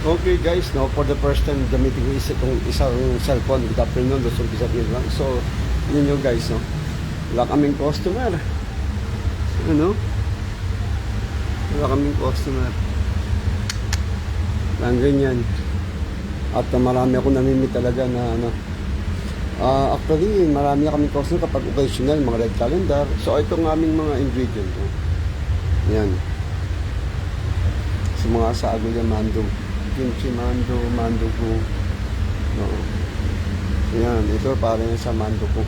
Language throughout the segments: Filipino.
Okay guys, no, for the first time gamitin ko itong isang cellphone. Good afternoon, Luzon, Visayas lang. So, yun yung guys, no. Wala kaming customer. Ano? Wala kaming customer. Lang ganyan. At marami ako namimit talaga na ano. Actually, marami kaming customer kapag occasional, mga red calendar. So, ito ng aming mga ingredient. No? Yan. Sa mga sagol yung mando. Kimchi mando, mando ko. No. Yan, ito para yan sa mando ko.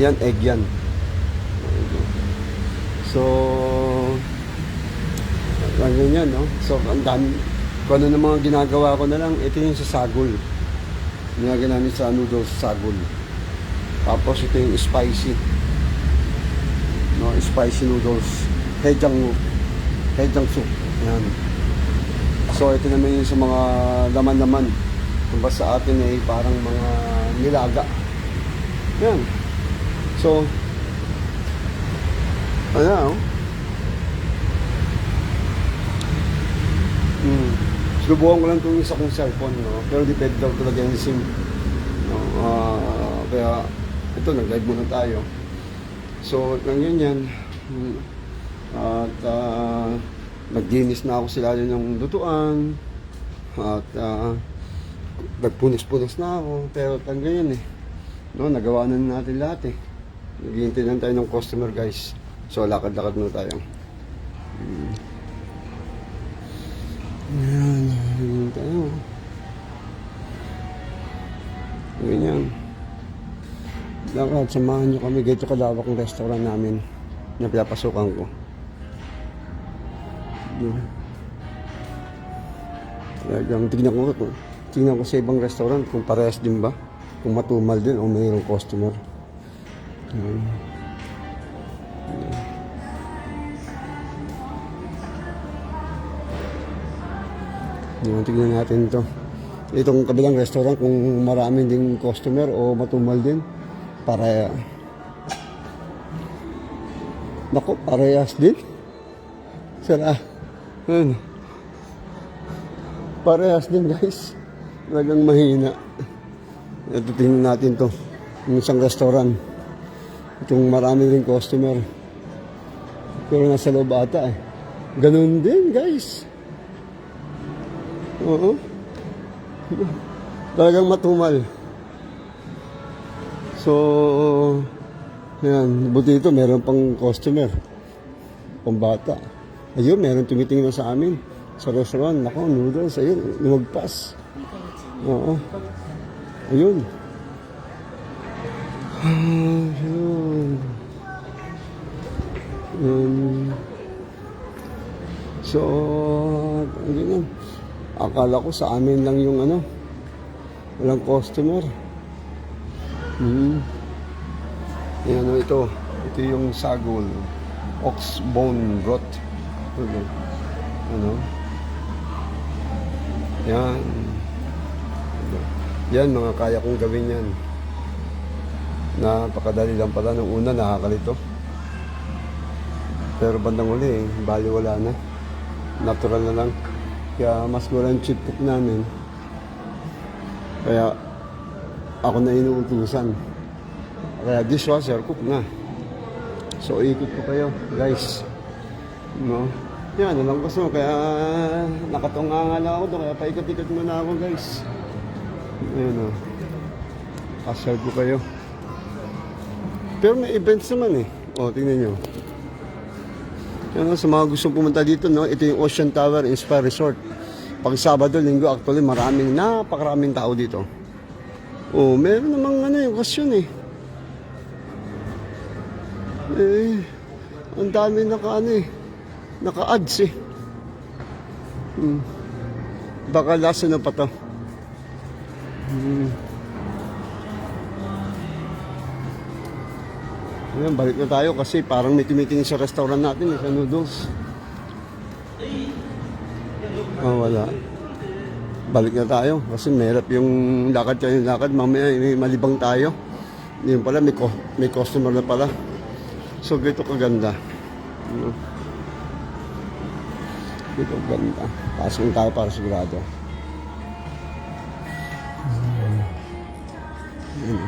Yan, egg yan. So, ganyan, no? So, ang dami. Kung ano na mga ginagawa ko na lang, ito yung sa sagol. Ginagawa namin sa noodles sa sagol. Tapos ito yung spicy. No, spicy noodles. Hejang soup. Yan. So ito naman yung sa mga laman-laman. Kumbaga sa atin ay parang mga nilaga. Yan. So, ano? Subukan ko lang itong isa kong cellphone, no? Pero depende daw talaga yung SIM. No? Kaya, ito, nag-live muna tayo. So, lang yan. At, naglinis na ako sila ng lutuan. At, nagpunis-punis na ako. Pero, ganyan eh. No, nagawa na natin lahat eh. Naghihintay lang tayo ng customer, guys. So, lakad-lakad muna tayo. Ayan, ayan tayo. Ganyan. Lakad, samahan nyo kami. Ganito kalawak ang restaurant namin na pinapasukan ko. Talagang tignan ko sa ibang restaurant kung parehas din ba, kung matumal din o mayroong customer. Tignan natin ito. Itong kabilang restaurant kung marami ding customer o matumal din. Naku, parehas din. Sara. Parehas din guys. Talagang mahina. Ito tingnan natin to. Yung isang restaurant. Itong marami rin customer. Pero nasa loob ata eh. Ganun din guys. Oo. Talagang matumal. So, yan. Buti ito, meron pang customer. Pambata. Ayun, meron tumitingin na sa amin. Sa restaurant. Nako, noodles. Ayun, lumagpas. Oo. Ayun. Ayun. So, ganyan. Akala ko sa amin lang yung ano. Walang customer. Yan o, ito. Ito yung sagol. Ox bone broth. Ano? Yan. Yan, mga kaya kong gawin yan. Napakadali lang pala. Nung una, nakakalito. Pero bandang uli, bali wala na. Natural na lang. Kaya mas wala yung chip cook namin. Kaya ako na inuutusan. Kaya dishwasher, cook na. So, ikot ko kayo, guys. No? Yan, alam ko so. Kaya nakatunganga lang ako doon. Kaya paikot-ikot muna ako, guys. Ayan o. Kasal ko kayo. Pero may events naman eh. O, tingnan nyo. Yan o, sa mga gustong pumunta dito, no? Ito yung Ocean Tower Inspire Resort. Pag Sabado, Linggo, actually napakaraming tao dito. O, meron namang ano yung okasyon eh. Ang dami naka-ads eh. Baka lasa na pa to. Ayan, balik na tayo kasi parang may tumitingin sa restaurant natin sa noodles. Wala. Balik na tayo kasi mahirap yung lakad, mamaya may malibang tayo. Yun pala, may customer na pala. So, dito kaganda. Dito kaganda. Pasok tayo para sigurado. Ano.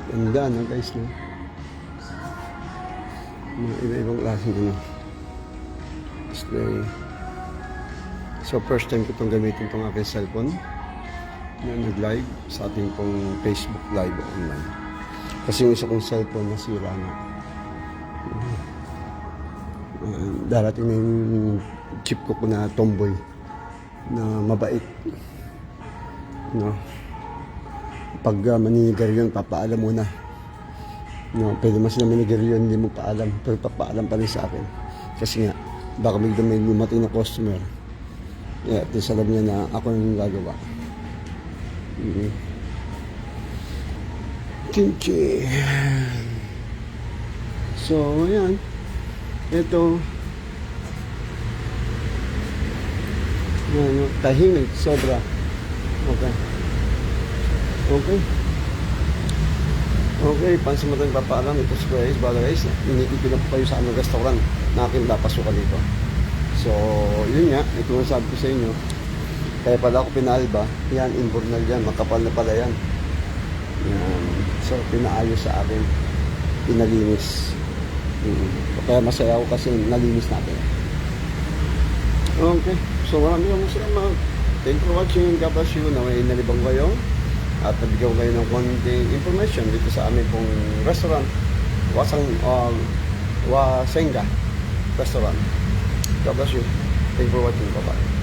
Ganda, no, guys, no? Mga iba-ibang klaseng ano. Display. So, first time ko itong gamitin itong aking cellphone na nag-live sa ating pong Facebook live online. Kasi yung isa kong cellphone nasira na. Darating na yung chip ko na tomboy na mabait. No? Pag maninigarilyo yun, papaalam muna. No, pwede mas na maninigarilyo yun, hindi mo paalam. Pero papaalam pa rin sa akin. Kasi nga, baka biglang may lumating na customer. Yeah, at least alam niya na ako yung gagawa. Kimchi. So, ayan. Ito. Ayan, tahimik, sobra. Okay. Okay. Okay, pansamantalang papaalam. Ito si Grace. Bala guys, inikipin na po kayo sa aming restaurant na aking napasukan dito. So, yun nga. Ito ang sabi ko sa inyo. Kaya pala ako pinalba. Yan, invernal yan. Makapal na pala yan. Yan. So, pinaayos sa akin. Pinalinis. Kaya masaya ako kasi nalinis natin. Okay. So, maraming salamat. Thank you for watching. God bless you. Naway nalibang kayo. At nabigyan ko kayo ng konting information dito sa aming pong restaurant. Wasenga Restaurant. God bless you. Thank you for watching. Bye-bye.